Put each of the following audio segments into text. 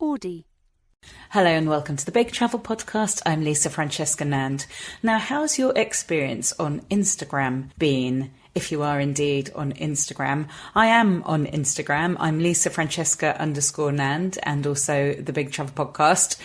Audi. Hello and welcome to the Big Travel Podcast. I'm Lisa Francesca Nand. Now, how's your experience on Instagram been? If you are indeed on Instagram. I am on Instagram. I'm Lisa Francesca _Nand and also the Big Travel Podcast.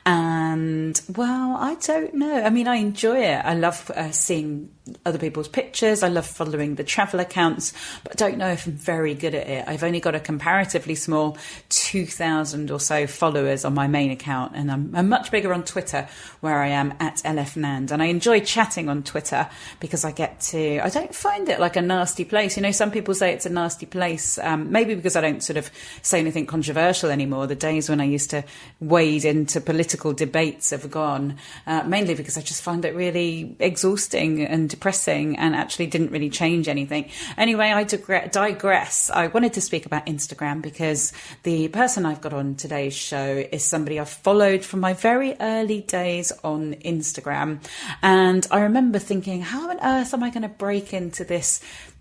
And, well, I don't know. I mean, I enjoy it. I love seeing other people's pictures. I love following the travel accounts, but I don't know if I'm very good at it. I've only got a comparatively small 2,000 or so followers on my main account, and I'm much bigger on Twitter, where I am at LFNand. And I enjoy chatting on Twitter because I don't find it like a nasty place. You know, some people say it's a nasty place, maybe because I don't sort of say anything controversial anymore. The days when I used to wade into political debates have gone, mainly because I just find it really exhausting and depressing and actually didn't really change anything. Anyway, I digress. I wanted to speak about Instagram because the person I've got on today's show is somebody I've followed from my very early days on Instagram. And I remember thinking, how on earth am I going to break into this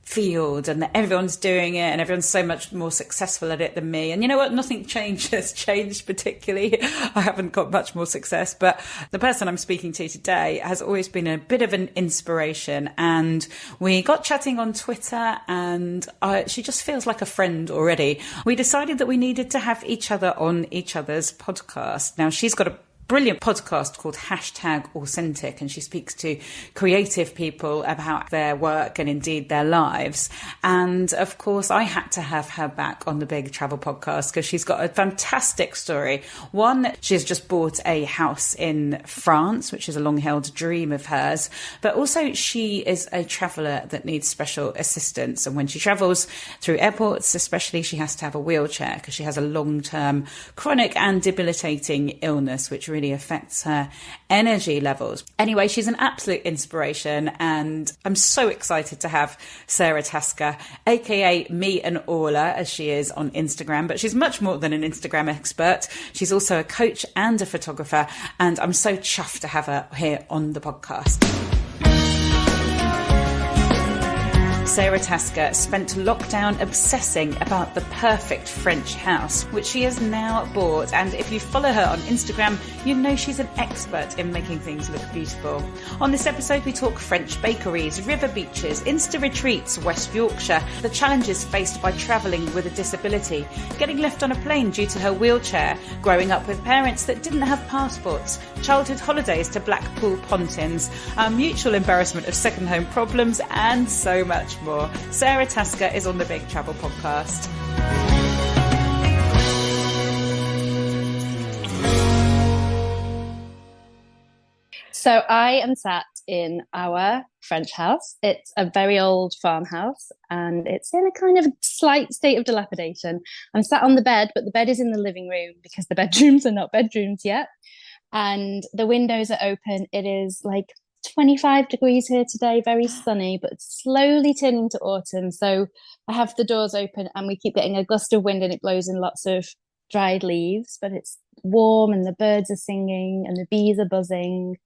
field, and everyone's doing it and everyone's so much more successful at it than me? And you know what, nothing has changed particularly. I haven't got much more success, but the person I'm speaking to today has always been a bit of an inspiration, and we got chatting on Twitter, and she just feels like a friend already. We decided that we needed to have each other on each other's podcast. Now, she's got a brilliant podcast called #Authentic, and she speaks to creative people about their work and indeed their lives. And of course, I had to have her back on the Big Travel Podcast because she's got a fantastic story. One, she's just bought a house in France, which is a long-held dream of hers, but also she is a traveller that needs special assistance. And when she travels through airports, especially, she has to have a wheelchair because she has a long-term chronic and debilitating illness, which really affects her energy levels. Anyway, she's an absolute inspiration, and I'm so excited to have Sarah Tasker, aka Me and Orla, as she is on Instagram. But she's much more than an Instagram expert. She's also a coach and a photographer, and I'm so chuffed to have her here on the podcast. Sarah Tasker spent lockdown obsessing about the perfect French house, which she has now bought. And if you follow her on Instagram, you know she's an expert in making things look beautiful. On this episode, we talk French bakeries, river beaches, Insta retreats, West Yorkshire, the challenges faced by travelling with a disability, getting left on a plane due to her wheelchair, growing up with parents that didn't have passports, childhood holidays to Blackpool Pontins, our mutual embarrassment of second home problems, and so much more. Sarah Tasker is on the Big Travel Podcast. So I am sat in our French house. It's a very old farmhouse and it's in a kind of slight state of dilapidation. I'm sat on the bed, but the bed is in the living room because the bedrooms are not bedrooms yet. And the windows are open. It is like 25 degrees here today, very sunny, but it's slowly turning to autumn. So I have the doors open and we keep getting a gust of wind and it blows in lots of dried leaves, but it's warm and the birds are singing and the bees are buzzing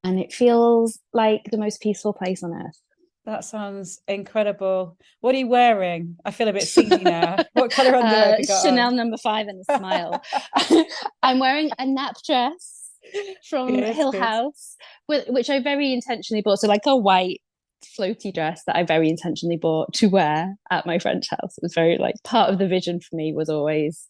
and it feels like the most peaceful place on earth. That sounds incredible. What are you wearing? I feel a bit seedy now. What colour underwear have you got Chanel on? No. 5 and a smile. I'm wearing a nap dress from Hill House, which I very intentionally bought. So like a white floaty dress that I very intentionally bought to wear at my French house. It was very like part of the vision for me was always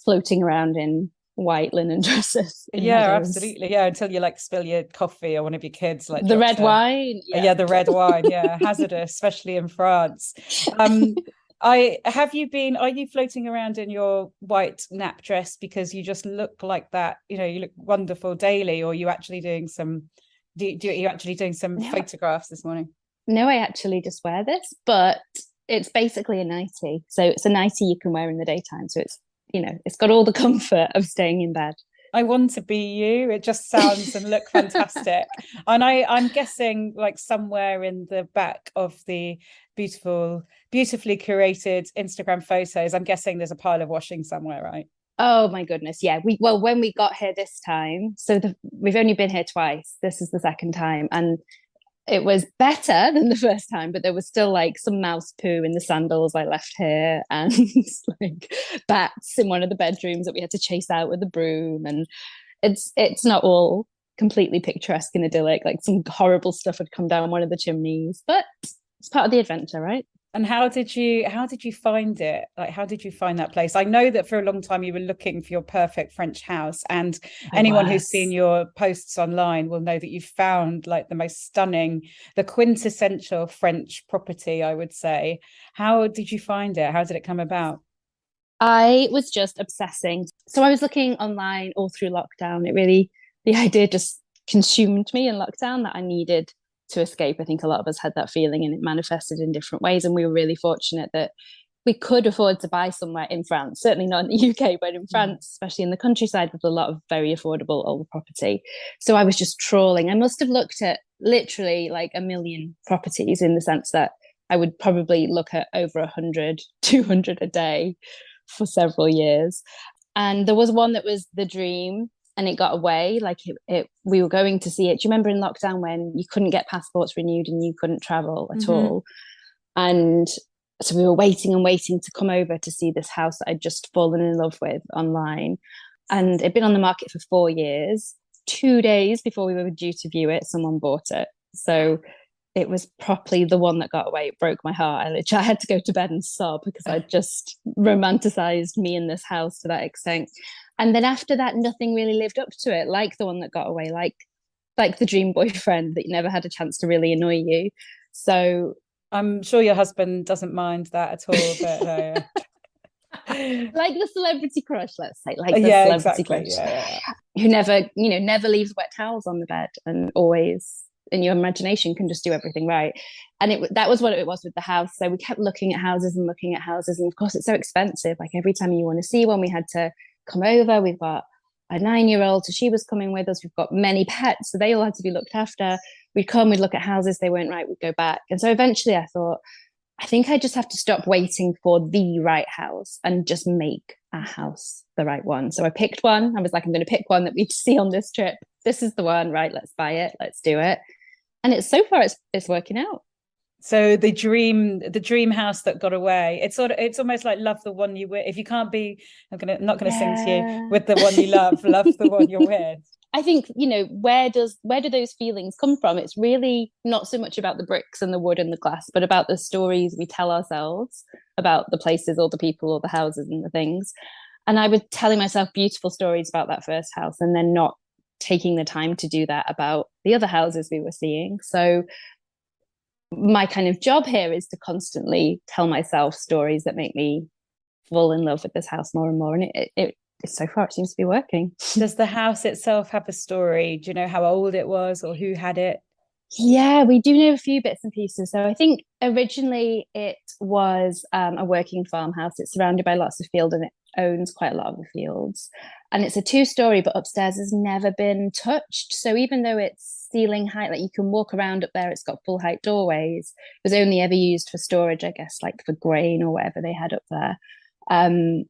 floating around in white linen dresses. Yeah, absolutely. Yeah, until you like spill your coffee or one of your kids like the red wine. Yeah, the red wine. Yeah, hazardous, especially in France. Are you floating around in your white nap dress because you just look like that, you know, you look wonderful daily, or are you actually doing some photographs this morning? No, I actually just wear this, but it's basically a nightie. So it's a nightie you can wear in the daytime. So it's, you know, it's got all the comfort of staying in bed. I want to be you. It just sounds and look fantastic. And I'm guessing like somewhere in the back of the beautifully curated Instagram photos, I'm guessing there's a pile of washing somewhere, right? Oh my goodness, yeah. When we got here this time, so we've only been here twice. This is the second time, and it was better than the first time, but there was still like some mouse poo in the sandals I left here, and like bats in one of the bedrooms that we had to chase out with a broom. And it's not all completely picturesque and idyllic. Like some horrible stuff had come down one of the chimneys, but it's part of the adventure, right? And how did you find it? Like, how did you find that place? I know that for a long time you were looking for your perfect French house, and I anyone who's seen was. your posts online will know that you found like the most stunning, the quintessential French property, I would say. How did you find it? How did it come about? I was just obsessing. So I was looking online all through lockdown. The idea just consumed me in lockdown that I needed to escape. I think a lot of us had that feeling and it manifested in different ways. And we were really fortunate that we could afford to buy somewhere in France, certainly not in the UK, but in France, especially in the countryside, with a lot of very affordable old property. So I was just trawling. I must have looked at literally like a million properties, in the sense that I would probably look at over 100, 200 a day for several years. And there was one that was the dream, and it got away. Like we were going to see it. Do you remember in lockdown when you couldn't get passports renewed and you couldn't travel at Mm-hmm. all? And so we were waiting and waiting to come over to see this house that I'd just fallen in love with online. And it'd been on the market for 4 years. 2 days before we were due to view it, someone bought it. So it was properly the one that got away. It broke my heart. I had to go to bed and sob because I just romanticized me in this house to that extent. And then after that, nothing really lived up to it, like the one that got away, like the dream boyfriend that never had a chance to really annoy you. So I'm sure your husband doesn't mind that at all, but like the celebrity crush, let's say, like the yeah, celebrity exactly. crush Yeah, who never, never leaves wet towels on the bed and always in your imagination can just do everything right. And that was what it was with the house. So we kept looking at houses and looking at houses. And of course, it's so expensive. Like every time you want to see one, we had to come over. We've got a 9-year-old, so she was coming with us. We've got many pets, so they all had to be looked after. We'd come, we'd look at houses, they weren't right, we'd go back. And so eventually I thought, I think I just have to stop waiting for the right house and just make a house the right one. So I picked one. I was like, I'm going to pick one that we'd see on this trip. This is the one, right? Let's buy it. Let's do it. And it's so far it's working out. so the dream house that got away. It's almost like love the one you with. If you can't be, not gonna sing to you Yeah. with the one you love the one you're with. I think, where do those feelings come from? It's really not so much about the bricks and the wood and the glass, but about the stories we tell ourselves about the places or the people or the houses and the things. And I was telling myself beautiful stories about that first house and then not taking the time to do that about the other houses we were seeing. So my kind of job here is to constantly tell myself stories that make me fall in love with this house more and more. And so far it seems to be working. Does the house itself have a story? Do you know how old it was or who had it? Yeah, we do know a few bits and pieces. So I think originally it was a working farmhouse. It's surrounded by lots of field and it owns quite a lot of the fields. And it's a two-story, but upstairs has never been touched. So even though it's ceiling height, like you can walk around up there, it's got full height doorways. It was only ever used for storage, I guess, like for grain or whatever they had up there. Um,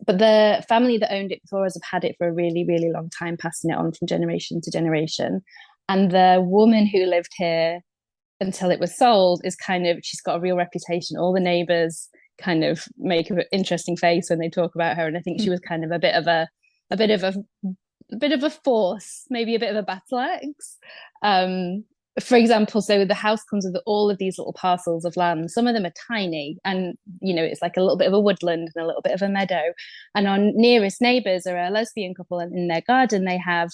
but the family that owned it before us have had it for a really, really long time, passing it on from generation to generation. And the woman who lived here until it was sold is she's got a real reputation. All the neighbors kind of make an interesting face when they talk about her. And I think she was kind of a bit of a force, maybe a bit of a battle axe. For example, so the house comes with all of these little parcels of land. Some of them are tiny, and it's like a little bit of a woodland and a little bit of a meadow. And our nearest neighbors are a lesbian couple, and in their garden they have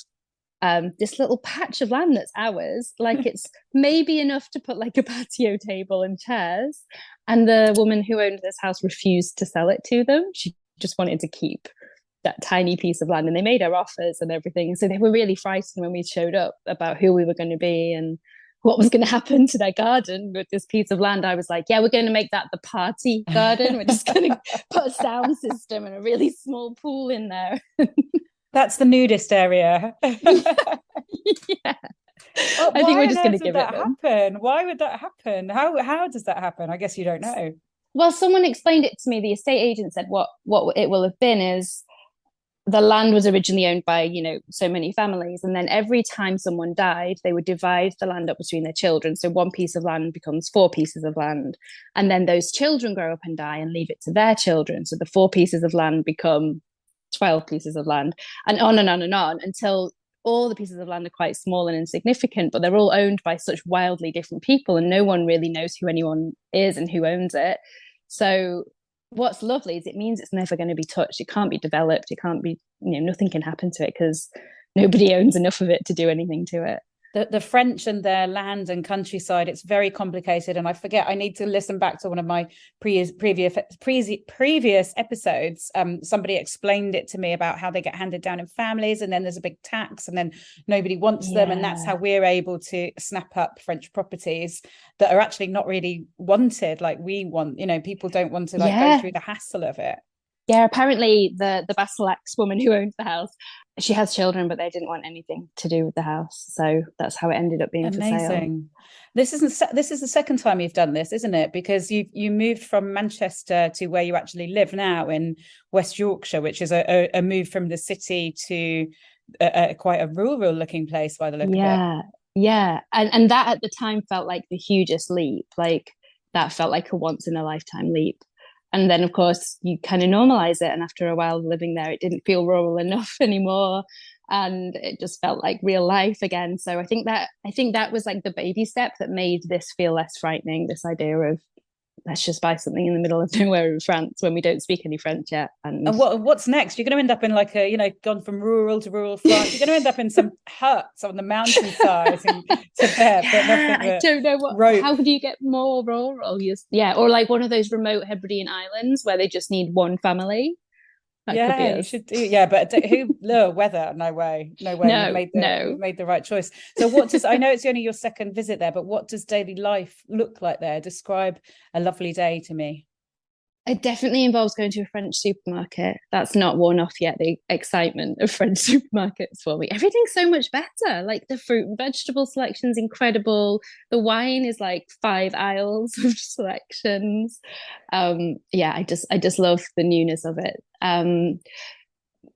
this little patch of land that's ours. Like it's maybe enough to put like a patio table and chairs. And the woman who owned this house refused to sell it to them. She just wanted to keep that tiny piece of land, and they made her offers and everything. So they were really frightened when we showed up about who we were going to be and what was going to happen to their garden with this piece of land. I was like, yeah, we're going to make that the party garden. We're just going to put a sound system and a really small pool in there. That's the nudist area. Yeah. Well, I think why we're on just going earth to would give it that them. happen? Why would that happen? How does that happen? I guess you don't know. Well, someone explained it to me. The estate agent said what it will have been is the land was originally owned by, so many families. And then every time someone died, they would divide the land up between their children. So one piece of land becomes four pieces of land. And then those children grow up and die and leave it to their children. So the four pieces of land become 12 pieces of land, and on and on and on, until all the pieces of land are quite small and insignificant, but they're all owned by such wildly different people, and no one really knows who anyone is and who owns it. So what's lovely is it means it's never going to be touched. It can't be developed. It can't be, nothing can happen to it because nobody owns enough of it to do anything to it. The French and their land and countryside, it's very complicated. And I need to listen back to one of my previous episodes. Somebody explained it to me about how they get handed down in families, and then there's a big tax, and then nobody wants them. And that's how we're able to snap up French properties that are actually not really wanted like we want. People don't want to go through the hassle of it. Yeah, apparently the Basilex woman who owns the house, she has children, but they didn't want anything to do with the house. So that's how it ended up being amazing. For sale. This is the second time you've done this, isn't it? Because you moved from Manchester to where you actually live now in West Yorkshire, which is a move from the city to quite a rural looking place by the look of it. Yeah. And that at the time felt like the hugest leap. Like that felt like a once in a lifetime leap. And then, of course, you kind of normalize it. And after a while living there, it didn't feel rural enough anymore. And it just felt like real life again. So I think that was like the baby step that made this feel less frightening, this idea of let's just buy something in the middle of nowhere in France when we don't speak any French yet. And what's next? You're going to end up in like gone from rural to rural France. You're going to end up in some huts on the mountainside in Tibet. I don't know how could you get more rural? Or like one of those remote Hebridean islands where they just need one family. You should do. Yeah, but weather? No way. You've made the right choice. So I know it's only your second visit there, but what does daily life look like there? Describe a lovely day to me. It definitely involves going to a French supermarket. That's not worn off yet, the excitement of French supermarkets for me. Everything's so much better. Like the fruit and vegetable selection's incredible. The wine is like 5 aisles of selections. I just love the newness of it.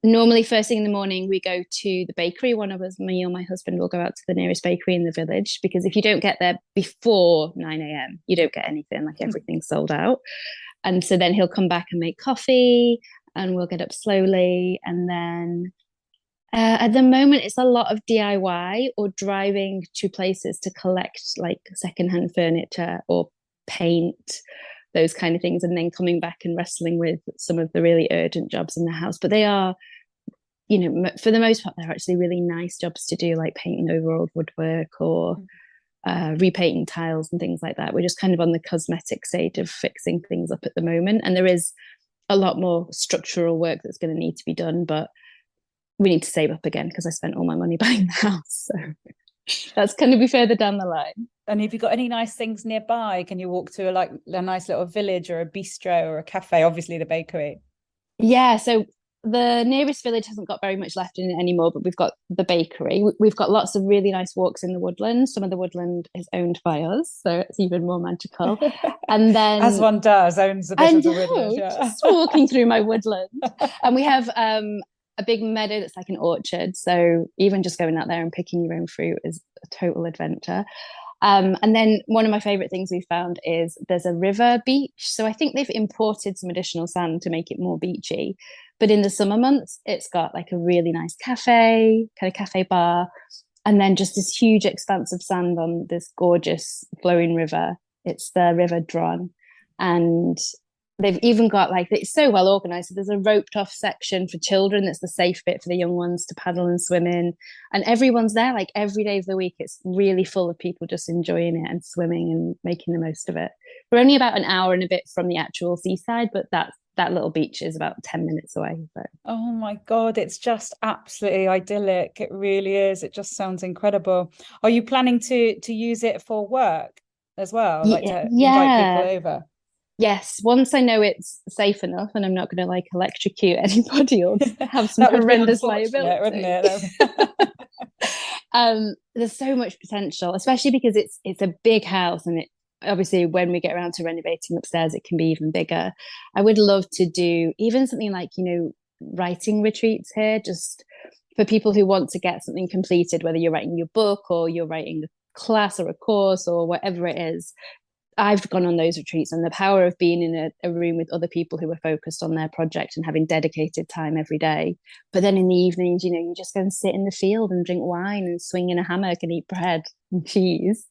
Normally first thing in the morning we go to the bakery. One of us, me or my husband, will go out to the nearest bakery in the village, because if you don't get there before 9 a.m. you don't get anything. Like everything's sold out. And so then he'll come back and make coffee, and we'll get up slowly. And then at the moment, it's a lot of DIY or driving to places to collect like secondhand furniture or paint, those kind of things, and then coming back and wrestling with some of the really urgent jobs in the house. But they are, for the most part, they're actually really nice jobs to do, like painting over old woodwork or repainting tiles and things like that. We're just kind of on the cosmetic stage of fixing things up at the moment, and there is a lot more structural work that's going to need to be done, but we need to save up again because I spent all my money buying the house, so that's going to be further down the line. And have you got any nice things nearby? Can you walk to a nice little village or a bistro or a cafe? Obviously the bakery. So the nearest village hasn't got very much left in it anymore, but we've got the bakery. We've got lots of really nice walks in the woodland. Some of the woodland is owned by us, so it's even more magical. And then, as one does, owns a bit of the woodland. Yeah. Just walking through my woodland. And we have a big meadow that's like an orchard. So even just going out there and picking your own fruit is a total adventure. And then one of my favorite things we found is there's a river beach. So I think they've imported some additional sand to make it more beachy. But in the summer months, it's got like a really nice cafe bar, and then just this huge expanse of sand on this gorgeous flowing river. It's the River Dron. And they've even got it's so well organized. So there's a roped off section for children. That's the safe bit for the young ones to paddle and swim in. And everyone's there like every day of the week. It's really full of people just enjoying it and swimming and making the most of it. We're only about an hour and a bit from the actual seaside, but that little beach is about 10 minutes away. So. Oh my God, it's just absolutely idyllic. It really is. It just sounds incredible. Are you planning to use it for work as well? Like to invite people over? Yes, once I know it's safe enough and I'm not going to electrocute anybody or have some horrendous liability, wouldn't it? There's so much potential, especially because it's a big house, and obviously when we get around to renovating upstairs, it can be even bigger. I would love to do even something like writing retreats here, just for people who want to get something completed, whether you're writing your book or you're writing a class or a course or whatever it is. I've gone on those retreats, and the power of being in a room with other people who are focused on their project and having dedicated time every day. But then in the evenings, you just go and sit in the field and drink wine and swing in a hammock and eat bread and cheese.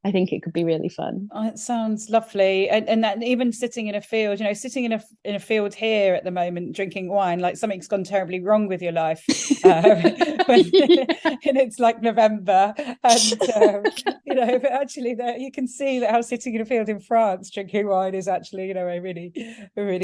I think it could be really fun. Oh, it sounds lovely. And that, even sitting in a field, sitting in a field here at the moment, drinking wine, like something's gone terribly wrong with your life. And it's like November, and but actually, you can see that how sitting in a field in France drinking wine is actually, a really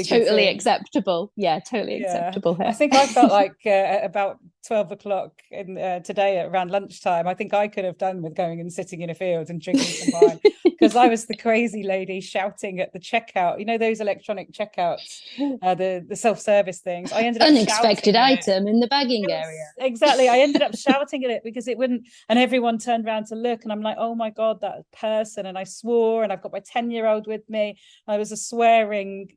totally acceptable. Yeah, totally acceptable here. I think I felt like about 12 o'clock today around lunchtime, I think I could have done with going and sitting in a field and drinking some wine, because I was the crazy lady shouting at the checkout, those electronic checkouts, the self-service things. I ended up unexpected item in the bagging area. Exactly. I ended up shouting at it because it wouldn't, and everyone turned around to look, and I'm like, oh my God, that person. And I swore, and I've got my 10-year-old with me. I was a swearing,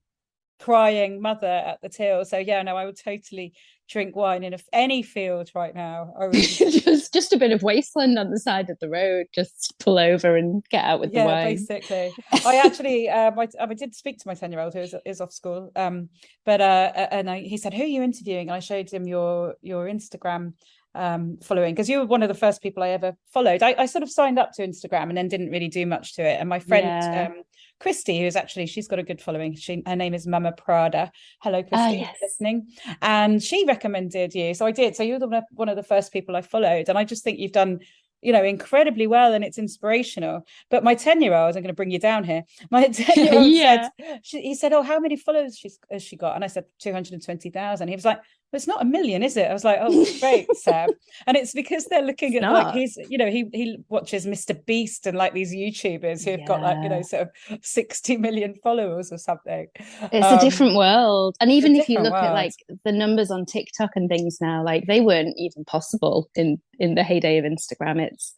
crying mother at the till. So I would totally drink wine in any field right now. just a bit of wasteland on the side of the road, just pull over and get out with the wine. Basically. I actually I did speak to my 10-year-old who is off school, he said, who are you interviewing? And I showed him your Instagram following, because you were one of the first people I ever followed. I sort of signed up to Instagram and then didn't really do much to it, and my friend Christy, who's actually, she's got a good following, her name is Mama Prada. Hello Christy, yes. Listening. And she recommended you, so I did. So you're one of the first people I followed, and I just think you've done incredibly well, and it's inspirational. But my 10-year-old, I'm going to bring you down here, my 10-year-old said, he said, oh, how many followers has she got? And I said 220,000. He was like, well, it's not 1 million, is it? I was like, oh, great, Sam. And it's because they're looking at like his, he watches Mr. Beast and like these YouTubers who've got like, sort of 60 million followers or something. It's a different world. And even if you look at like the numbers on TikTok and things now, like they weren't even possible in the heyday of Instagram. It's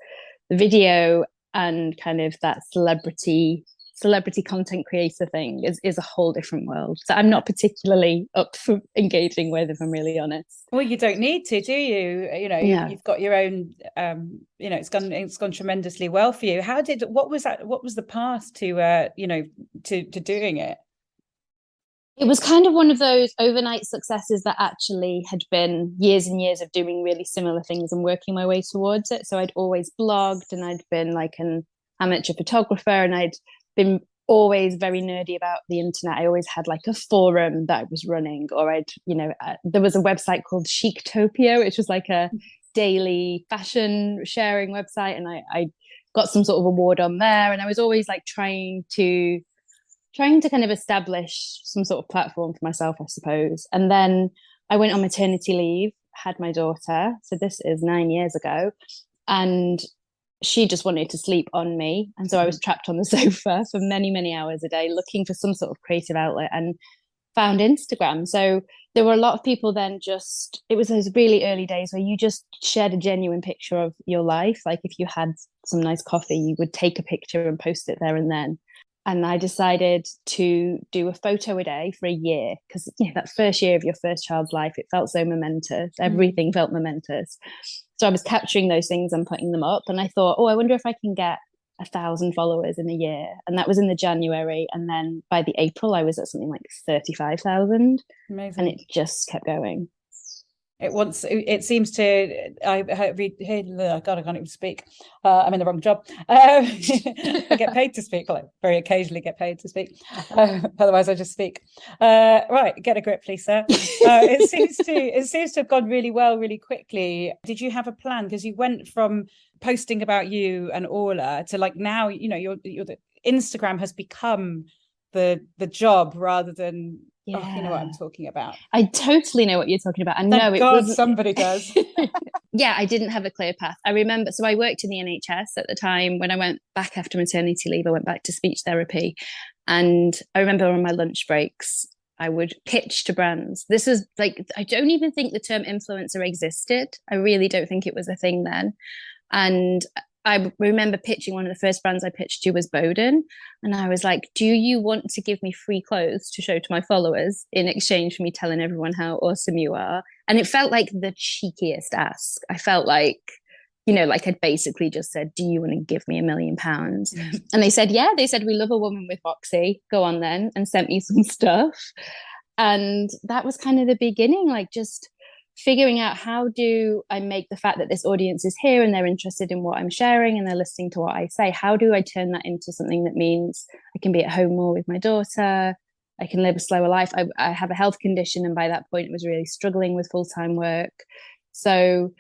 the video and kind of that celebrity content creator thing is a whole different world. So I'm not particularly up for engaging with, if I'm really honest. Well, you don't need to, do you? You've got your own, it's gone tremendously well for you. What was the path to, to doing it? It was kind of one of those overnight successes that actually had been years and years of doing really similar things and working my way towards it. So I'd always blogged, and I'd been like an amateur photographer, and I'd been always very nerdy about the internet. I always had like a forum that I was running, or there was a website called Chictopia, which was like a daily fashion sharing website, and I got some sort of award on there. And I was always like trying to kind of establish some sort of platform for myself, I suppose. And then I went on maternity leave, had my daughter, so this is 9 years ago, and she just wanted to sleep on me. And so I was trapped on the sofa for many, many hours a day looking for some sort of creative outlet, and found Instagram. So there were a lot of people then it was those really early days where you just shared a genuine picture of your life. Like if you had some nice coffee, you would take a picture and post it there and then. And I decided to do a photo a day for a year, because that first year of your first child's life, it felt so momentous. Everything felt momentous. So I was capturing those things and putting them up. And I thought, I wonder if I can get 1,000 followers in a year. And that was in the January. And then by the April, I was at something like 35,000. Amazing. And it just kept going. It seems to, God, I can't even speak. I'm in the wrong job. I get paid to speak. Well, I very occasionally get paid to speak. Otherwise I just speak. Right, get a grip, Lisa. It seems to have gone really well, really quickly. Did you have a plan? Because you went from posting about you and Orla to like now, you're the Instagram has become the job rather than you know what I'm talking about. I totally know what you're talking about. And Thank God somebody does. Yeah, I didn't have a clear path. I remember, so I worked in the NHS at the time. When I went back after maternity leave, I went back to speech therapy. And I remember on my lunch breaks, I would pitch to brands. This was like, I don't even think the term influencer existed. I really don't think it was a thing then. And I remember pitching, one of the first brands I pitched to was Bowden. And I was like, do you want to give me free clothes to show to my followers in exchange for me telling everyone how awesome you are? And it felt like the cheekiest ask. I felt like, like I'd basically just said, do you want to give me £1 million? And they said, yeah. They said, we love a woman with moxie. Go on then. And sent me some stuff. And that was kind of the beginning, like just figuring out, how do I make the fact that this audience is here and they're interested in what I'm sharing and they're listening to what I say, how do I turn that into something that means I can be at home more with my daughter, I can live a slower life. I have a health condition, and by that point I was really struggling with full-time work. So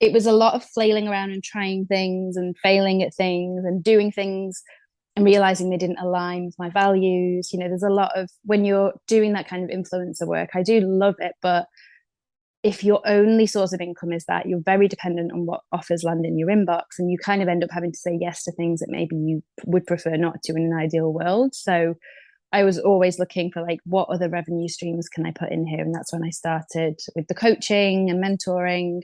it was a lot of flailing around and trying things and failing at things and doing things and realizing they didn't align with my values. There's a lot of, when you're doing that kind of influencer work, I do love it, but if your only source of income is that, you're very dependent on what offers land in your inbox, and you kind of end up having to say yes to things that maybe you would prefer not to in an ideal world. So I was always looking for, like, what other revenue streams can I put in here? And that's when I started with the coaching and mentoring.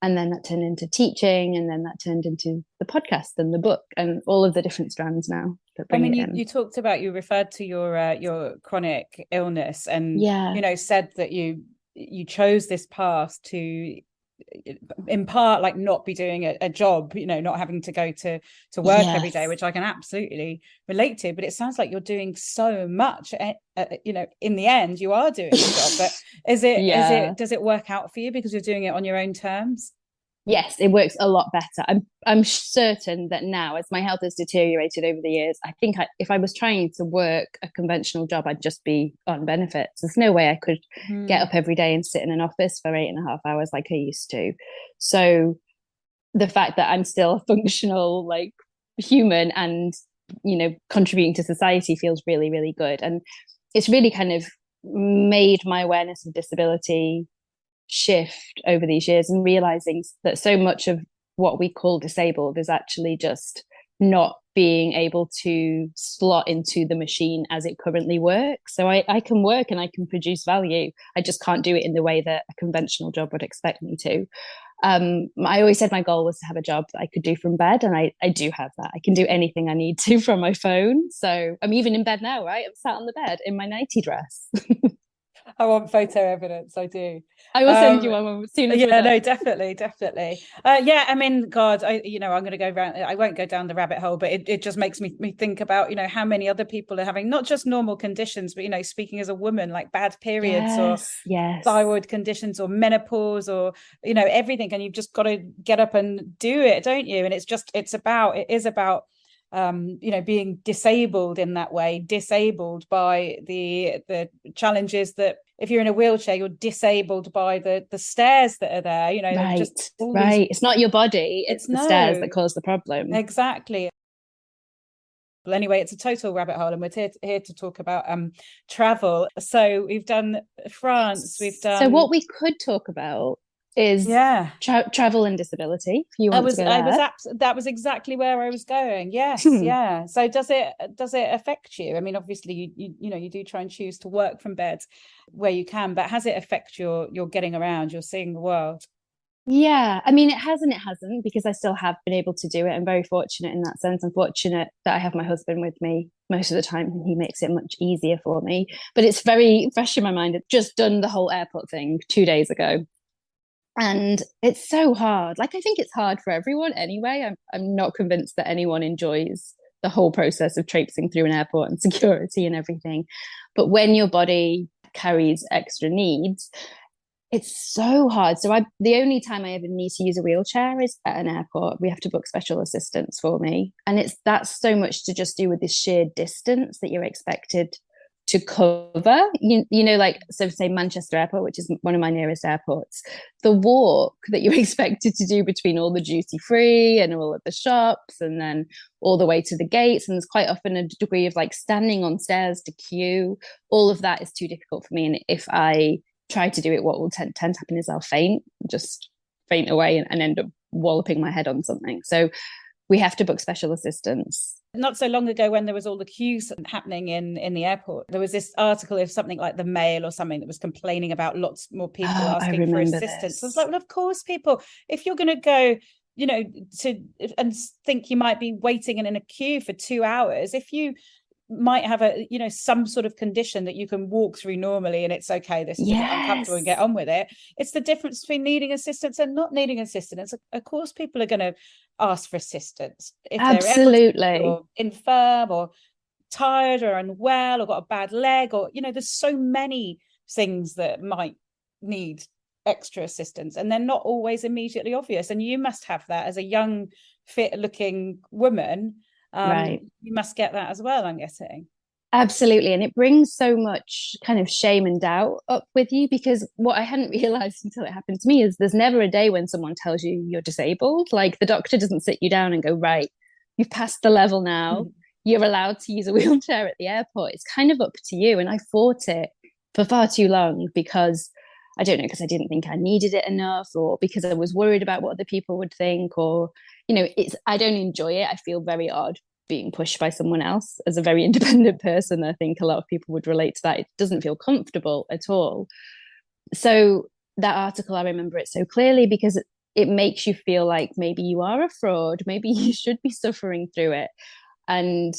And then that turned into teaching, and then that turned into the podcast and the book and all of the different strands now that bring it in. You talked about, you referred to your chronic illness, and said that you chose this path to, in part, like, not be doing a job, not having to go to work every day, which I can absolutely relate to. But it sounds like you're doing so much, in the end you are doing a job. But does it work out for you because you're doing it on your own terms? Yes, it works a lot better. I'm certain that now, as my health has deteriorated over the years, I think if I was trying to work a conventional job, I'd just be on benefits. There's no way I could get up every day and sit in an office for 8.5 hours like I used to. So the fact that I'm still a functional, like, human and, contributing to society feels really, really good. And it's really kind of made my awareness of disability shift over these years, and realizing that so much of what we call disabled is actually just not being able to slot into the machine as it currently works. So I can work and I can produce value. I just can't do it in the way that a conventional job would expect me to. I always said my goal was to have a job that I could do from bed, and I do have that. I can do anything I need to from my phone. So I'm even in bed now, right? I'm sat on the bed in my nighty dress. I want photo evidence. I do. I will send you one as soon as we're done. No, definitely. I mean, God, I'm going to go around. I won't go down the rabbit hole, but it just makes me think about, how many other people are having not just normal conditions, but, speaking as a woman, like bad periods or thyroid conditions or menopause or, everything. And you've just got to get up and do it, don't you? And it is about being disabled in that way, disabled by the challenges that, if you're in a wheelchair, you're disabled by the stairs that are there, right. It's not your body, it's the stairs that cause the problem. Exactly. Well, anyway, it's a total rabbit hole, and we're here to talk about travel. So we've done France, so what we could talk about is travel and disability. If you want to go there. That was exactly where I was going. Yes. Yeah. So does it affect you? I mean, obviously you do try and choose to work from bed where you can, but has it affect your getting around, your seeing the world? Yeah, I mean, it has and it hasn't, because I still have been able to do it. I'm very fortunate in that sense. I'm fortunate that I have my husband with me most of the time, and he makes it much easier for me. But it's very fresh in my mind. I've just done the whole airport thing 2 days ago. And it's so hard. Like, I think it's hard for everyone anyway. I'm not convinced that anyone enjoys the whole process of traipsing through an airport and security and everything. But when your body carries extra needs, it's so hard. So the only time I ever need to use a wheelchair is at an airport. We have to book special assistance for me. And that's so much to just do with this sheer distance that you're expected to cover, like, so say Manchester Airport, which is one of my nearest airports, the walk that you're expected to do between all the duty free and all of the shops, and then all the way to the gates, and there's quite often a degree of, like, standing on stairs to queue. All of that is too difficult for me, and if I try to do it, what will tend to happen is I'll faint away and end up walloping my head on something. So we have to book special assistance. Not so long ago, when there was all the queues happening in the airport, there was this article of something like the Mail or something that was complaining about lots more people asking for assistance. I was like, well, of course, people, if you're going to go you know, and think you might be waiting in a queue for 2 hours. If you might have some sort of condition that you can walk through normally and it's okay, this is a bit uncomfortable, and get on with it. It's the difference between needing assistance and not needing assistance. Of course people are going to ask for assistance if absolutely they're or infirm or tired or unwell or got a bad leg, or there's so many things that might need extra assistance, and they're not always immediately obvious. And you must have that as a young, fit looking woman. Right. You must get that as well, I'm guessing. Absolutely. And it brings so much kind of shame and doubt up with you, because what I hadn't realized until it happened to me is there's never a day when someone tells you you're disabled. Like, the doctor doesn't sit you down and go, right, you've passed the level now. You're allowed to use a wheelchair at the airport. It's kind of up to you. And I fought it for far too long because I don't know, because I didn't think I needed it enough, or because I was worried about what other people would think, or, I don't enjoy it. I feel very odd being pushed by someone else. As a very independent person, I think a lot of people would relate to that. It doesn't feel comfortable at all. So that article, I remember it so clearly because it makes you feel like maybe you are a fraud, maybe you should be suffering through it. And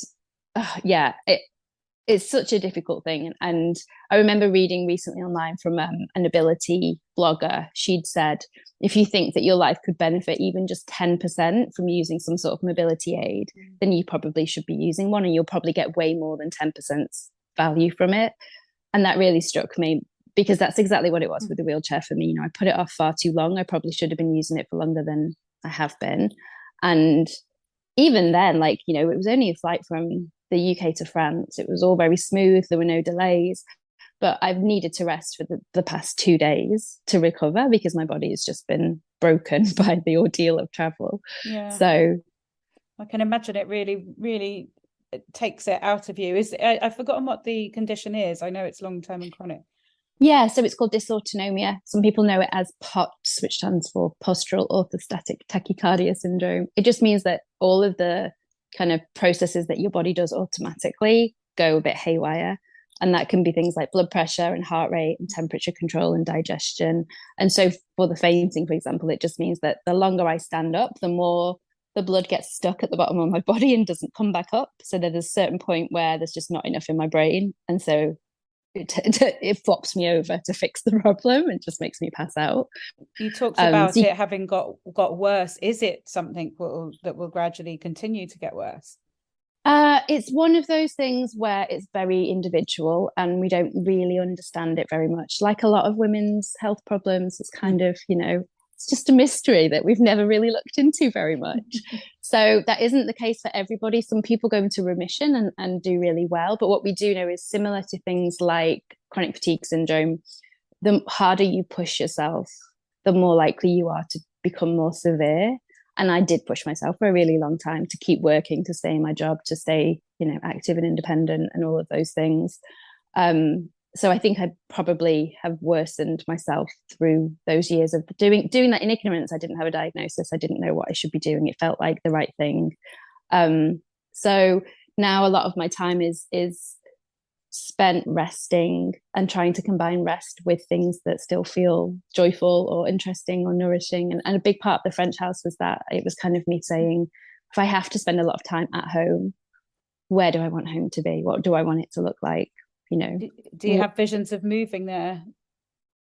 it's such a difficult thing. And I remember reading recently online from an ability blogger. She'd said, if you think that your life could benefit even just 10% from using some sort of mobility aid, then you probably should be using one, and you'll probably get way more than 10% value from it. And that really struck me, because that's exactly what it was with the wheelchair for me. I put it off far too long. I probably should have been using it for longer than I have been. And even then, it was only a flight from the UK to France. It was all very smooth. There were no delays, but I've needed to rest for the past 2 days to recover, because my body has just been broken by the ordeal of travel. Yeah. So I can imagine it really, really takes it out of you. I've forgotten what the condition is. I know it's long-term and chronic. Yeah, so it's called dysautonomia. Some people know it as POTS, which stands for postural orthostatic tachycardia syndrome. It just means that all of the kind of processes that your body does automatically go a bit haywire. And that can be things like blood pressure and heart rate and temperature control and digestion. And so for the fainting, for example, it just means that the longer I stand up, the more the blood gets stuck at the bottom of my body and doesn't come back up. So there's a certain point where there's just not enough in my brain. And so it flops me over to fix the problem and just makes me pass out. You talked about it having got worse. Is it something that will gradually continue to get worse? It's one of those things where it's very individual and we don't really understand it very much. Like a lot of women's health problems, it's kind of, it's just a mystery that we've never really looked into very much. So that isn't the case for everybody. Some people go into remission and do really well. But what we do know is, similar to things like chronic fatigue syndrome, the harder you push yourself, the more likely you are to become more severe. And I did push myself for a really long time to keep working, to stay in my job, to stay, active and independent and all of those things. So I think I probably have worsened myself through those years of doing that in ignorance. I didn't have a diagnosis. I didn't know what I should be doing. It felt like the right thing. So now a lot of my time is spent resting and trying to combine rest with things that still feel joyful or interesting or nourishing. And a big part of the French house was that. It was kind of me saying, if I have to spend a lot of time at home, where do I want home to be? What do I want it to look like? Do you have visions of moving there?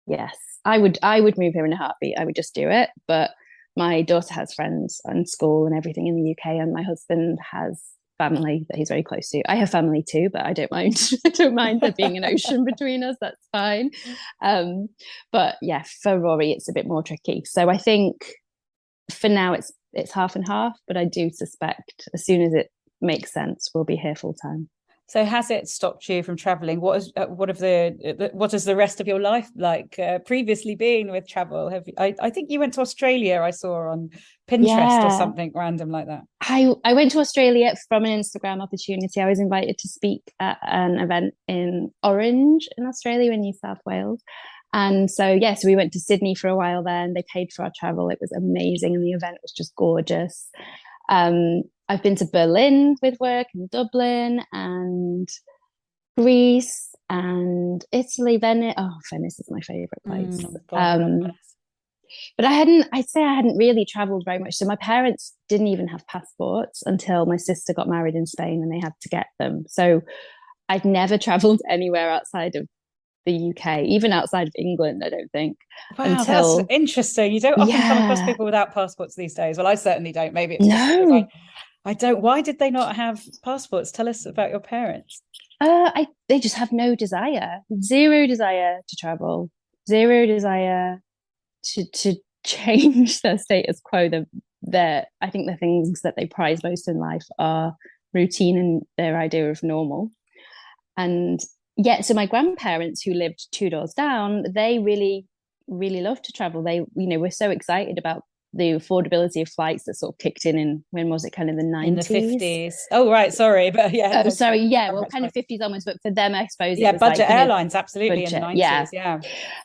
Yes, I would move here in a heartbeat. I would just do it. But my daughter has friends and school and everything in the UK, and my husband has family that he's very close to. I have family too, but I don't mind. I don't mind there being an ocean between us. That's fine. But yeah, for Rory, it's a bit more tricky. So I think for now it's half and half. But I do suspect as soon as it makes sense, we'll be here full time. So has it stopped you from traveling? What has the rest of your life like previously been with travel? I think you went to Australia, I saw on Pinterest or something random like that. I went to Australia from an Instagram opportunity. I was invited to speak at an event in Orange in Australia, in New South Wales. And so, yes, we went to Sydney for a while there, and they paid for our travel. It was amazing. And the event was just gorgeous. I've been to Berlin with work, and Dublin and Greece and Italy, Venice. Oh, Venice is my favorite place. But I'd say I hadn't really traveled very much. So my parents didn't even have passports until my sister got married in Spain and they had to get them. So I'd never traveled anywhere outside of the UK, even outside of England, I don't think. Wow, that's Until, interesting. You don't often come across yeah, people without passports these days. Well, I certainly don't. Maybe it's just because no. I don't. Why did they not have passports? Tell us about your parents. They just have no desire, zero desire to travel, zero desire to change their status quo. I think the things that they prize most in life are routine and their idea of normal. And yeah, so my grandparents who lived two doors down, they really, really loved to travel. They, were so excited about the affordability of flights that sort of kicked in when was it, kind of the In the 90s? 50s. Oh, right. Sorry. But yeah. Oh, No, sorry. Yeah, well, that's kind fine. of 50s onwards, but for them, I suppose it Yeah, was like, budget airlines, absolutely, in the budget. Yeah. 90s. Yeah.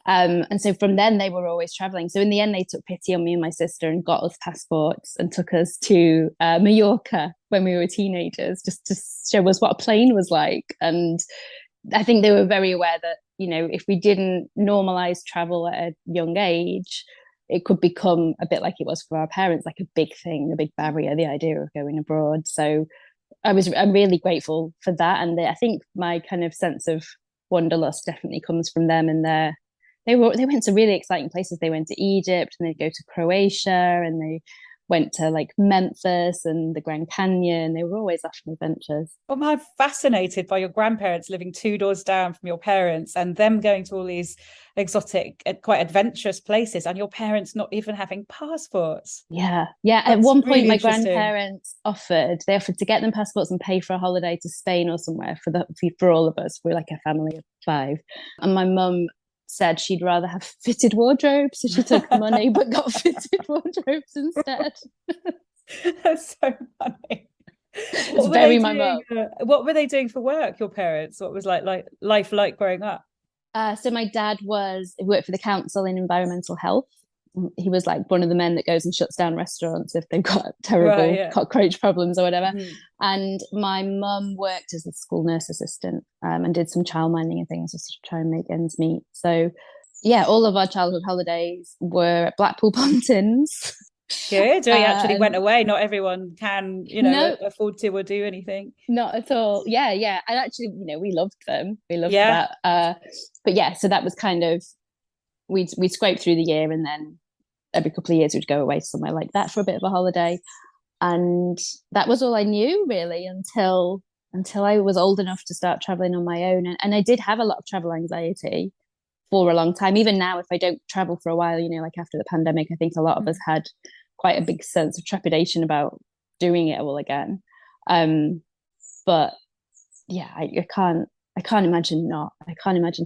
And so from then they were always traveling. So in the end, they took pity on me and my sister and got us passports and took us to Mallorca when we were teenagers, just to show us what a plane was like. And I think they were very aware that, if we didn't normalize travel at a young age, it could become a bit like it was for our parents, like a big thing, a big barrier, the idea of going abroad. So I'm really grateful for that. And I think my kind of sense of wanderlust definitely comes from them and they went to really exciting places. They went to Egypt and they'd go to Croatia and they went to like Memphis and the Grand Canyon. They were always off on adventures. Well, I'm fascinated by your grandparents living two doors down from your parents and them going to all these exotic, quite adventurous places, and your parents not even having passports. Yeah. At That's one point, really my interesting. grandparents offered to get them passports and pay for a holiday to Spain or somewhere for all of us. We're like a family of five. And my mum said she'd rather have fitted wardrobes, so she took the money but got fitted wardrobes instead. That's so funny. It's very my mum. What were they doing for work, your parents? What was like life like growing up? So my dad worked for the council in environmental health. He was like one of the men that goes and shuts down restaurants if they've got terrible cockroach problems or whatever. Mm-hmm. And my mum worked as a school nurse assistant and did some childminding and things just to try and make ends meet. So yeah, all of our childhood holidays were at Blackpool Pontins. Good. You actually went away. Not everyone can, afford to or do anything. Not at all. Yeah. And actually, we loved them. We loved that. But yeah, so that was kind of, we'd scrape through the year and then every couple of years we'd go away somewhere like that for a bit of a holiday. And that was all I knew really until I was old enough to start traveling on my own. And I did have a lot of travel anxiety for a long time. Even now, if I don't travel for a while, like after the pandemic, I think a lot of us had quite a big sense of trepidation about doing it all again. But yeah, I can't imagine not. I can't imagine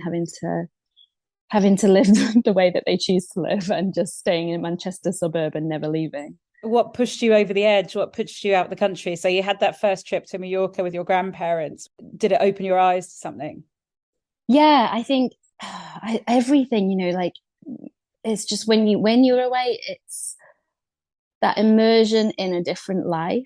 having to live the way that they choose to live and just staying in a Manchester suburb and never leaving. What pushed you over the edge? What pushed you out the country? So you had that first trip to Mallorca with your grandparents. Did it open your eyes to something? Yeah, I think everything, like it's just when you're away, it's that immersion in a different life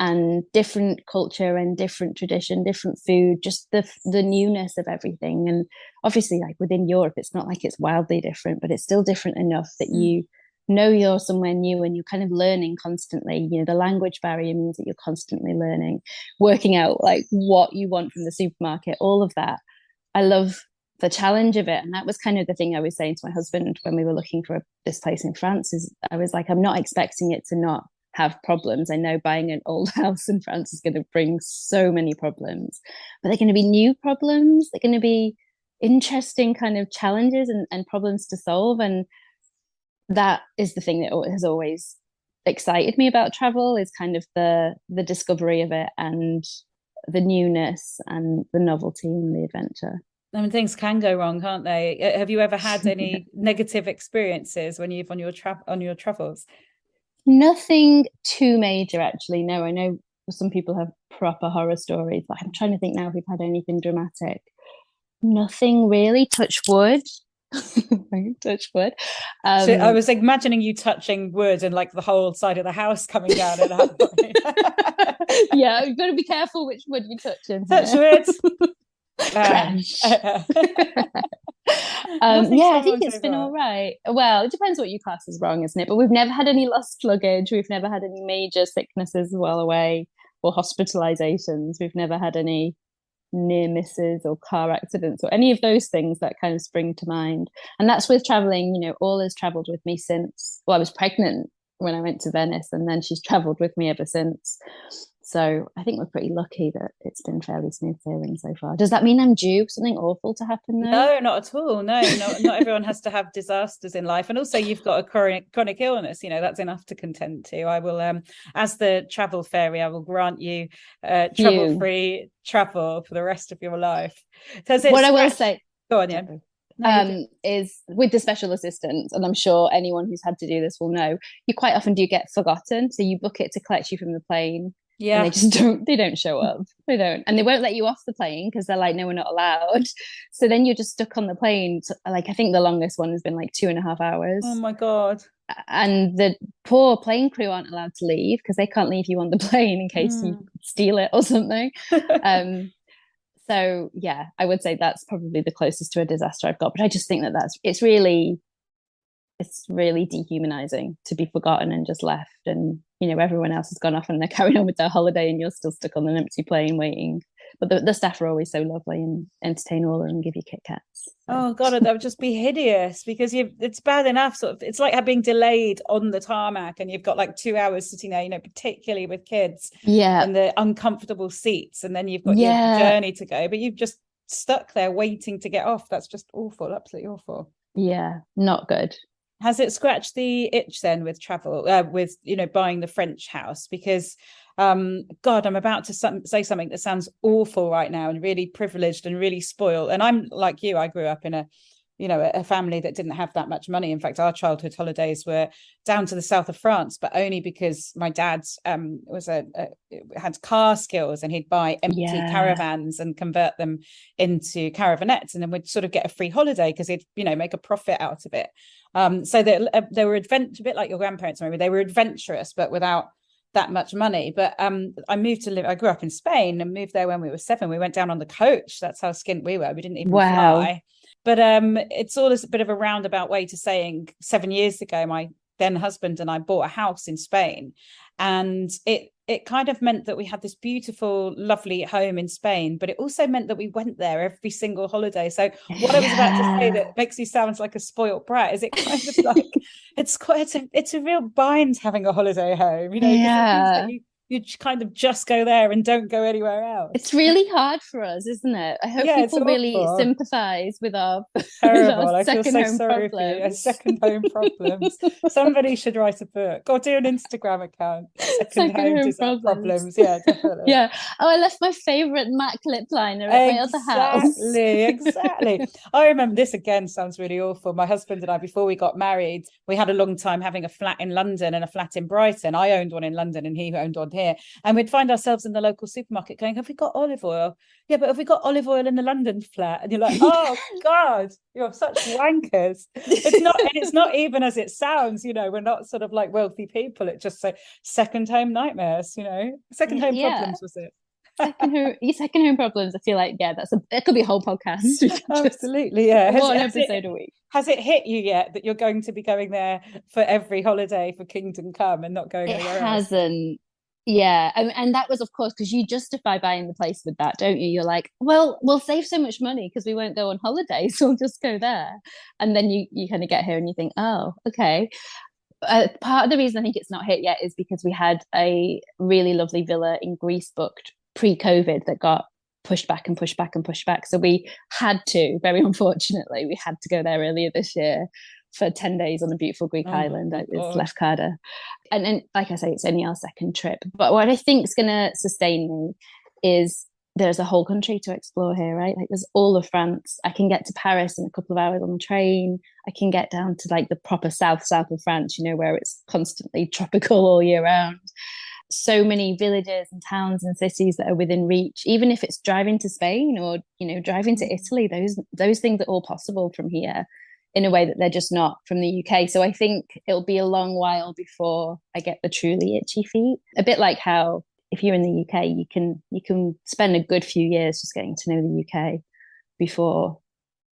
and different culture and different tradition, different food, just the newness of everything. And obviously, like within Europe, it's not like it's wildly different, but it's still different enough that you know you're somewhere new and you're kind of learning constantly. The language barrier means that you're constantly learning, working out like what you want from the supermarket, all of that. I love the challenge of it. And that was kind of the thing I was saying to my husband when we were looking for this place in France, is I was like, I'm not expecting it to not have problems. I know buying an old house in France is going to bring so many problems, but they're going to be new problems. They're going to be interesting kind of challenges and problems to solve. And that is the thing that has always excited me about travel, is kind of the discovery of it and the newness and the novelty and the adventure. I mean, things can go wrong, can't they? Have you ever had any negative experiences when you've on your travels? Nothing too major, actually. No, I know some people have proper horror stories, but I'm trying to think now if we've had anything dramatic. Nothing really. Touch wood. Touch wood. So I was imagining you touching wood and like the whole side of the house coming down at that point. Yeah, you've got to be careful which wood you touch in. Touch wood. Crash. Nothing Yeah, I think someone it's so been far. all right. Well, it depends what you class as wrong, isn't it? But we've never had any lost luggage. We've never had any major sicknesses while away or hospitalizations. We've never had any near misses or car accidents or any of those things that kind of spring to mind. And that's with traveling, Orla's traveled with me since, well, I was pregnant when I went to Venice, and then she's traveled with me ever since. So I think we're pretty lucky that it's been fairly smooth sailing so far. Does that mean I'm due something awful to happen though? No, not at all. No, not everyone has to have disasters in life. And also you've got a chronic illness, that's enough to contend to. I will as the travel fairy, I will grant you trouble-free travel for the rest of your life. Does it What I will scratch? say, Go on, yeah. No, is with the special assistants, and I'm sure anyone who's had to do this will know, you quite often do get forgotten. So you book it to collect you from the plane, and they yeah. just don't show up. They don't, and they won't let you off the plane because they're like, no, we're not allowed. So then you're just stuck on the plane. Like I think the longest one has been like 2.5 hours. Oh my God. And the poor plane crew aren't allowed to leave because they can't leave you on the plane in case you steal it or something. So yeah, I would say that's probably the closest to a disaster I've got. But I just think that it's really dehumanizing to be forgotten and just left. And everyone else has gone off and they're carrying on with their holiday, and you're still stuck on an empty plane waiting. But the staff are always so lovely and entertain all and give you Kit Kats. So. Oh God, that would just be hideous because it's bad enough. Sort of, it's like being delayed on the tarmac, and you've got like 2 hours sitting there. Particularly with kids, in the uncomfortable seats, and then you've got your journey to go, but you've just stuck there waiting to get off. That's just awful, absolutely awful. Yeah, not good. Has it scratched the itch then with travel, with buying the French house? Because God, I'm about to say something that sounds awful right now, and really privileged and really spoiled. And I'm like you, I grew up in a family that didn't have that much money. In fact, our childhood holidays were down to the south of France, but only because my dad had car skills, and he'd buy empty caravans and convert them into caravanettes, and then we'd sort of get a free holiday because he'd make a profit out of it. So they were a bit like your grandparents, maybe. They were adventurous, but without that much money. But I grew up in Spain and moved there when we were 7. We went down on the coach. That's how skint we were. We didn't even fly. But it's all a bit of a roundabout way to saying 7 years ago, my then husband and I bought a house in Spain, and it kind of meant that we had this beautiful, lovely home in Spain, but it also meant that we went there every single holiday. So what I was about to say that makes you sound like a spoiled brat is it kind of like it's a real bind having a holiday home, because it means that you kind of just go there and don't go anywhere else. It's really hard for us, isn't it? I hope people really sympathize with our terrible. I feel so sorry for you. Second home problems. Somebody should write a book or do an Instagram account. Second home problems. Yeah, definitely. Yeah. Oh, I left my favorite MAC lip liner at my other house. Exactly. I remember, this again sounds really awful. My husband and I, before we got married, we had a long time having a flat in London and a flat in Brighton. I owned one in London and he owned one here, and we'd find ourselves in the local supermarket going, have we got olive oil? Yeah, but have we got olive oil in the London flat? And you're like, oh God, you're such wankers. It's not even as it sounds. We're not sort of like wealthy people. It's just second home nightmares. Second home problems was it. Second home problems. I feel like that could be a whole podcast. Absolutely, yeah. One episode a week. Has it hit you yet that you're going to be going there for every holiday for Kingdom Come and not going anywhere else? It hasn't. Yeah, and that was, of course, because you justify buying the place with that, don't you? You're like, well, we'll save so much money because we won't go on holiday, so we'll just go there. And then you kind of get here and you think, oh, okay. Part of the reason I think it's not hit yet is because we had a really lovely villa in Greece booked pre-COVID that got pushed back and pushed back and pushed back. So we had to, very unfortunately, we had to go there earlier this year for 10 days on a beautiful Greek island. It's Lefkada. And then, like I say, it's only our second trip. But what I think is going to sustain me is there's a whole country to explore here, right? Like there's all of France. I can get to Paris in a couple of hours on the train. I can get down to like the proper south of France, where it's constantly tropical all year round. So many villages and towns and cities that are within reach, even if it's driving to Spain or, driving to Italy, those things are all possible from here in a way that they're just not from the UK. So I think it'll be a long while before I get the truly itchy feet. A bit like how if you're in the UK, you can spend a good few years just getting to know the UK. before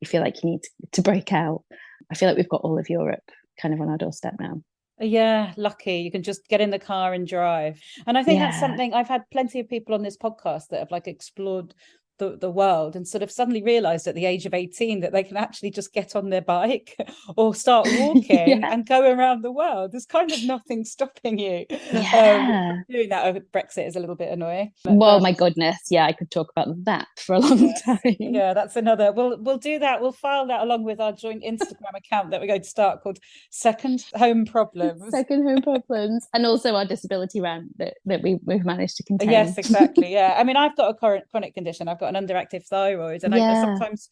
you feel like you need to break out. I feel like we've got all of Europe kind of on our doorstep now. Yeah, lucky. You can just get in the car and drive. And I think that's something, I've had plenty of people on this podcast that have like explored the world and sort of suddenly realized at the age of 18 that they can actually just get on their bike or start walking and go around the world. There's kind of nothing stopping you. Doing that over Brexit is a little bit annoying. Well, my goodness, I could talk about that for a long time. Yeah, that's another. We'll do that. We'll file that along with our joint Instagram account that we're going to start called Second Home Problems. Second Home Problems, and also our disability rant that we've managed to contain. Yes, exactly. Yeah, I mean, I've got a chronic condition. I've got an underactive thyroid, and I sometimes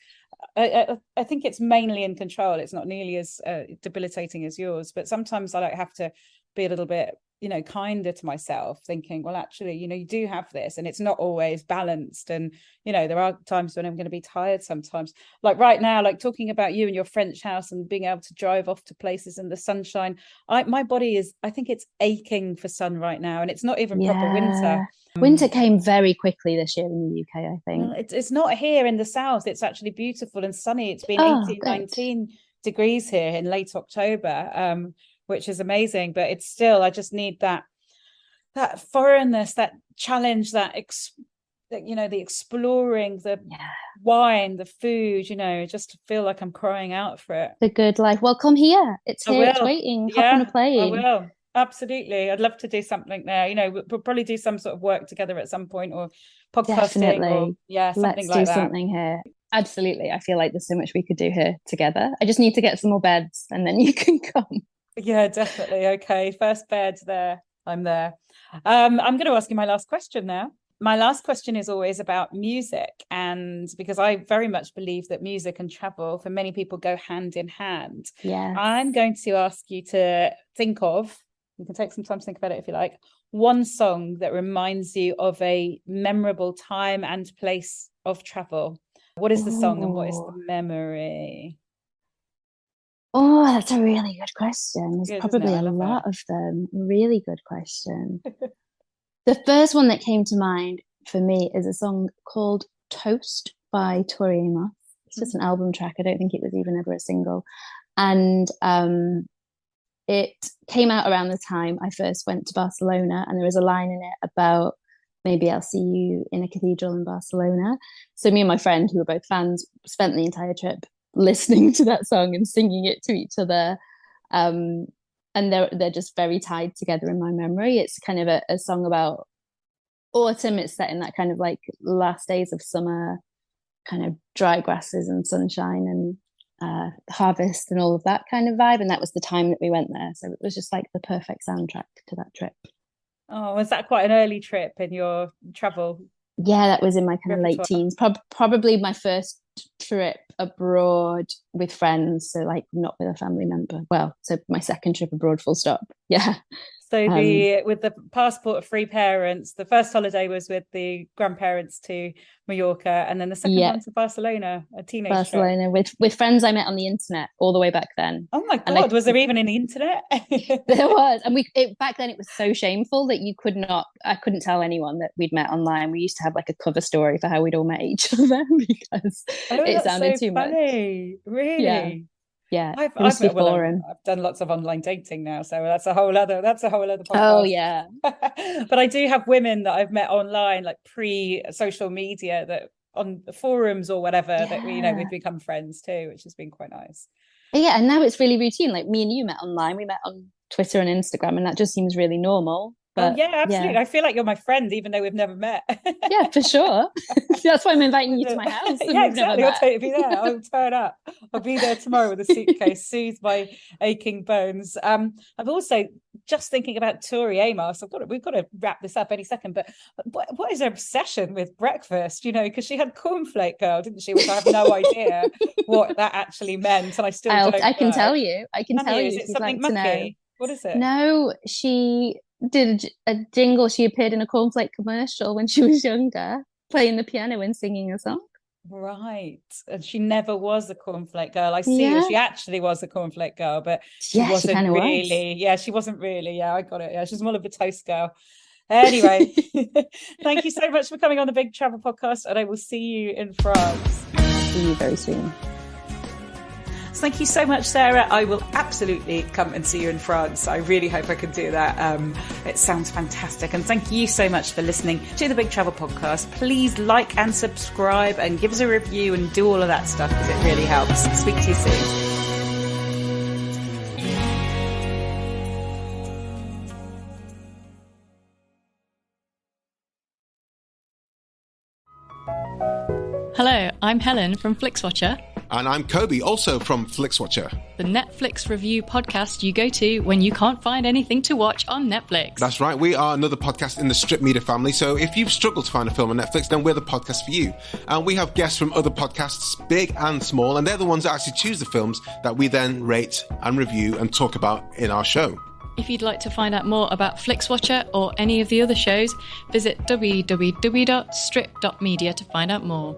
I think it's mainly in control. It's not nearly as debilitating as yours, but sometimes I have to be a little bit, kinder to myself, thinking, well, actually, you do have this, and it's not always balanced. And, there are times when I'm going to be tired sometimes. Like right now, like talking about you and your French house and being able to drive off to places in the sunshine. My body I think it's aching for sun right now, and it's not even proper winter. Winter came very quickly this year in the UK, I think. It's not here in the south. It's actually beautiful and sunny. It's been 18, 19 degrees here in late October, which is amazing. But it's still, I just need that foreignness, that challenge, the exploring, the wine, the food, just to feel like I'm crying out for it. The good life. Well, come here. It's here. It's waiting. Hop on a plane. I will. Absolutely. I'd love to do something there. We'll probably do some sort of work together at some point, or podcasting. Definitely. Or, something like that. Let's do something here. Absolutely. I feel like there's so much we could do here together. I just need to get some more beds and then you can come. Yeah, definitely. Okay. First bed there. I'm there. I'm going to ask you my last question now. My last question is always about music, and because I very much believe that music and travel for many people go hand in hand. Yeah. I'm going to ask you to think of, you can take some time to think about it if you like, one song that reminds you of a memorable time and place of travel. What is the song and what is the memory? Oh, that's a really good question. There's probably a lot of them. Really good question. The first one that came to mind for me is a song called Toast by Tori Amos. It's just an album track. I don't think it was even ever a single. And it came out around the time I first went to Barcelona, and there was a line in it about maybe I'll see you in a cathedral in Barcelona. So me and my friend, who were both fans, spent the entire trip listening to that song and singing it to each other. And they're just very tied together in my memory. It's kind of a song about autumn. It's set in that kind of like last days of summer, kind of dry grasses and sunshine and harvest and all of that kind of vibe. And that was the time that we went there. So it was just like the perfect soundtrack to that trip. Oh, was that quite an early trip in your travel? Yeah, that was in my kind of late teens. Probably my first trip abroad with friends, so like not with a family member. Well, so my second trip abroad, full stop. Yeah. So with the passport of free parents, the first holiday was with the grandparents to Mallorca, and then the second one to Barcelona, a teenage Barcelona trip. with friends I met on the internet all the way back then. Oh my God, was there even an internet? There was, and back then it was so shameful that I couldn't tell anyone that we'd met online. We used to have like a cover story for how we'd all met each other because it sounded too funny. Much. Really? Yeah. I've done lots of online dating now, so that's a whole other podcast. Oh yeah. But I do have women that I've met online, like pre-social media, that on the forums or whatever, that we've become friends too, which has been quite nice. Yeah, and now it's really routine. Like me and you met online, we met on Twitter and Instagram, and that just seems really normal. But, yeah, absolutely. Yeah. I feel like you're my friend, even though we've never met. Yeah, for sure. That's why I'm inviting you to my house. Yeah, exactly. I'll totally be there. I'll turn up. I'll be there tomorrow with a suitcase, soothe my aching bones. I'm also just thinking about Tori Amos. We've got to wrap this up any second. But what is her obsession with breakfast? Because she had cornflake girl, didn't she? Which I have no idea what that actually meant, and I still don't know. I can tell you. Is it something mucky? What is it? No, she did a jingle. She appeared in a cornflake commercial when she was younger, playing the piano and singing a song. Right. And she never was a cornflake girl. I see that she actually was a cornflake girl, but she wasn't really. Yeah, she wasn't really. Yeah, I got it. Yeah, she's more of a toast girl. Anyway, thank you so much for coming on the Big Travel Podcast, and I will see you in France. see you very soon. So thank you so much, Sarah. I will absolutely come and see you in France. I really hope I can do that. It sounds fantastic. And thank you so much for listening to the Big Travel Podcast. Please like and subscribe and give us a review and do all of that stuff because it really helps. Speak to you soon. Hello, I'm Helen from FlixWatcher. And I'm Kobe, also from FlixWatcher. The Netflix review podcast you go to when you can't find anything to watch on Netflix. That's right, we are another podcast in the Strip Media family, so if you've struggled to find a film on Netflix, then we're the podcast for you. And we have guests from other podcasts, big and small, and they're the ones that actually choose the films that we then rate and review and talk about in our show. If you'd like to find out more about FlixWatcher or any of the other shows, visit www.strip.media to find out more.